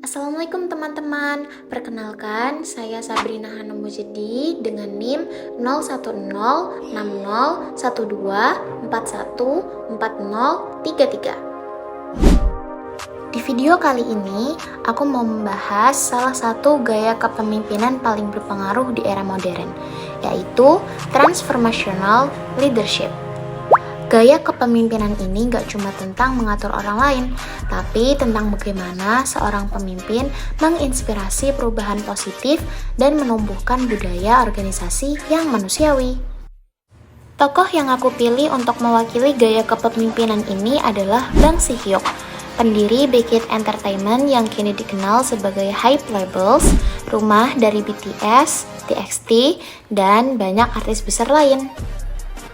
Assalamualaikum teman-teman, perkenalkan saya Sabrina Hanum Mujedi dengan NIM 01060124140403. Di video kali ini, aku mau membahas salah satu gaya kepemimpinan paling berpengaruh di era modern, yaitu transformational leadership. Gaya kepemimpinan ini gak cuma tentang mengatur orang lain, tapi tentang bagaimana seorang pemimpin menginspirasi perubahan positif dan menumbuhkan budaya organisasi yang manusiawi. Tokoh yang aku pilih untuk mewakili gaya kepemimpinan ini adalah Bang Si-hyuk, pendiri Big Hit Entertainment yang kini dikenal sebagai Hype Labels, rumah dari BTS, TXT, dan banyak artis besar lain.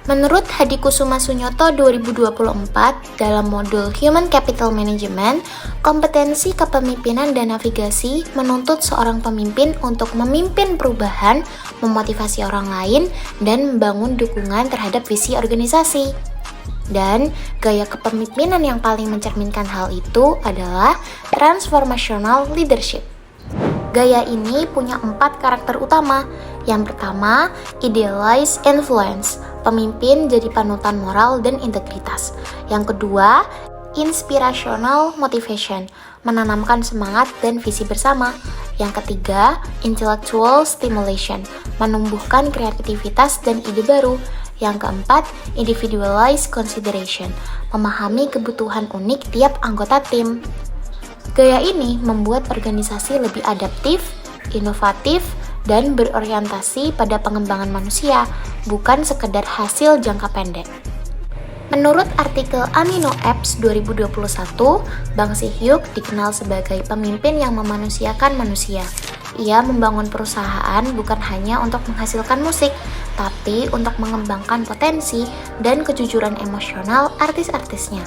Menurut Hadikusuma Sunyoto 2024 dalam modul Human Capital Management, kompetensi kepemimpinan dan navigasi menuntut seorang pemimpin untuk memimpin perubahan, memotivasi orang lain, dan membangun dukungan terhadap visi organisasi. Dan gaya kepemimpinan yang paling mencerminkan hal itu adalah transformational leadership. Gaya ini punya 4 karakter utama. Yang pertama, idealize influence. Pemimpin jadi panutan moral dan integritas. Yang kedua, inspirational motivation. Menanamkan semangat dan visi bersama. Yang ketiga, intellectual stimulation. Menumbuhkan kreativitas dan ide baru. Yang keempat, individualized consideration. Memahami kebutuhan unik tiap anggota tim. Gaya ini membuat organisasi lebih adaptif, inovatif, dan berorientasi pada pengembangan manusia, bukan sekedar hasil jangka pendek. Menurut artikel Amino Apps 2021, Bang Si-hyuk dikenal sebagai pemimpin yang memanusiakan manusia. Ia membangun perusahaan bukan hanya untuk menghasilkan musik, tapi untuk mengembangkan potensi dan kejujuran emosional artis-artisnya.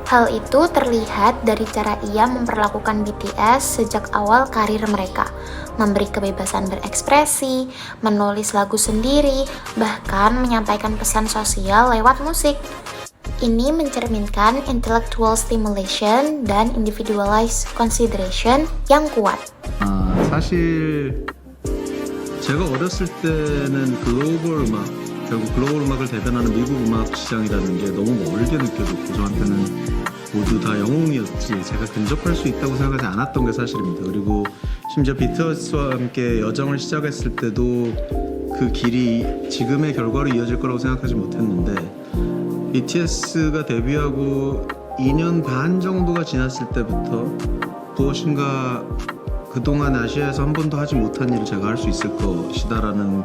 Hal itu terlihat dari cara ia memperlakukan BTS sejak awal karir mereka, memberi kebebasan berekspresi, menulis lagu sendiri, bahkan menyampaikan pesan sosial lewat musik. Ini mencerminkan intellectual stimulation dan individualized consideration yang kuat. 사실 제가 어렸을 때는 글로벌 음악, 결국 글로벌 음악을 대변하는 미국 음악 시장이라는 게 너무 멀게 느껴졌고 저한테는 모두 다 영웅이었지 제가 근접할 수 있다고 생각하지 않았던 게 사실입니다. 그리고 심지어 BTS와 함께 여정을 시작했을 때도 그 길이 지금의 결과로 이어질 거라고 생각하지 못했는데 BTS가 데뷔하고 2년 반 정도가 지났을 때부터 무엇인가 그동안 아시아에서 한 번도 하지 못한 일을 제가 할 수 있을 것이다라는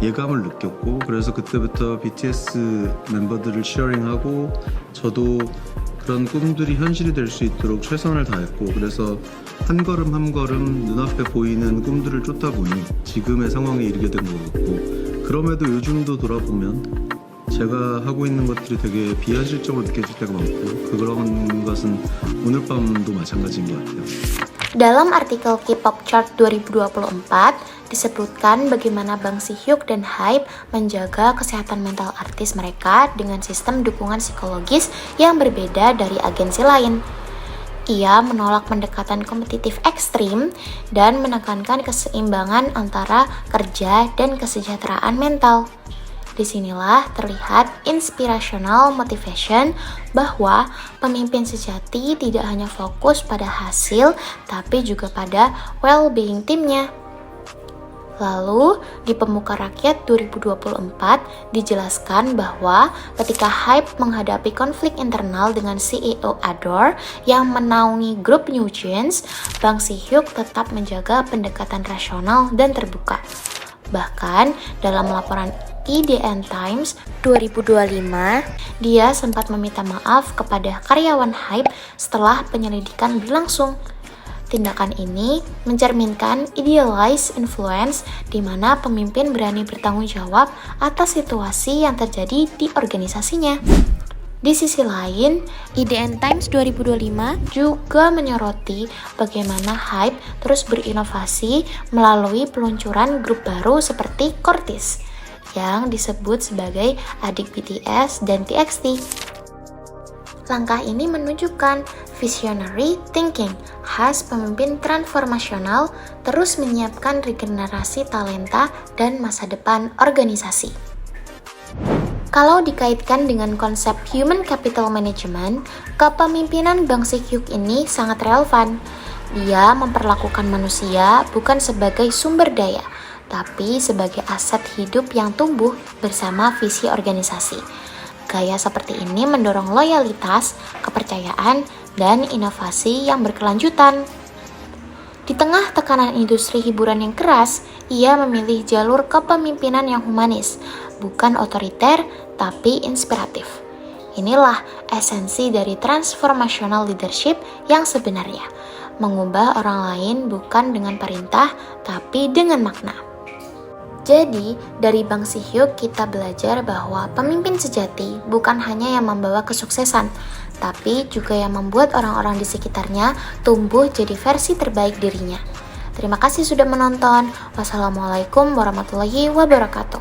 예감을 느꼈고 그래서 그때부터 BTS 멤버들을 치어링하고 저도 그런 꿈들이 현실이 될 수 있도록 최선을 다했고 그래서 한 걸음 한 걸음 눈앞에 보이는 꿈들을 쫓다 보니 지금의 상황에 이르게 된 것 같고 그럼에도 요즘도 돌아보면 제가 하고 있는 것들이 되게 비현실적으로 느껴질 때가 많고 그런 것은 오늘 밤도 마찬가지인 것 같아요. Dalam artikel K-pop Chart 2024, disebutkan bagaimana Bang Si-hyuk dan Hype menjaga kesehatan mental artis mereka dengan sistem dukungan psikologis yang berbeda dari agensi lain. Ia menolak pendekatan kompetitif ekstrim dan menekankan keseimbangan antara kerja dan kesejahteraan mental. Disinilah terlihat inspirational motivation bahwa pemimpin sejati tidak hanya fokus pada hasil tapi juga pada well-being timnya. Lalu, di Pemuka Rakyat 2024 dijelaskan bahwa ketika Hype menghadapi konflik internal dengan CEO Adore yang menaungi grup New Jeans, Bang Si-hyuk tetap menjaga pendekatan rasional dan terbuka. Bahkan, dalam laporan IDN Times 2025, dia sempat meminta maaf kepada karyawan Hype setelah penyelidikan berlangsung. Tindakan ini mencerminkan idealized influence di mana pemimpin berani bertanggung jawab atas situasi yang terjadi di organisasinya. Di sisi lain, IDN Times 2025 juga menyoroti bagaimana Hype terus berinovasi melalui peluncuran grup baru seperti Cortez, yang disebut sebagai adik BTS dan TXT. Langkah ini menunjukkan visionary thinking, khas pemimpin transformasional terus menyiapkan regenerasi talenta dan masa depan organisasi. Kalau dikaitkan dengan konsep human capital management, kepemimpinan Bang Si-hyuk ini sangat relevan. Dia memperlakukan manusia bukan sebagai sumber daya, tapi sebagai aset hidup yang tumbuh bersama visi organisasi. Gaya seperti ini mendorong loyalitas, kepercayaan, dan inovasi yang berkelanjutan. Di tengah tekanan industri hiburan yang keras, ia memilih jalur kepemimpinan yang humanis, bukan otoriter, tapi inspiratif. Inilah esensi dari transformational leadership yang sebenarnya, mengubah orang lain bukan dengan perintah, tapi dengan makna. Jadi, dari Bang Si-hyuk kita belajar bahwa pemimpin sejati bukan hanya yang membawa kesuksesan, tapi juga yang membuat orang-orang di sekitarnya tumbuh jadi versi terbaik dirinya. Terima kasih sudah menonton. Wassalamualaikum warahmatullahi wabarakatuh.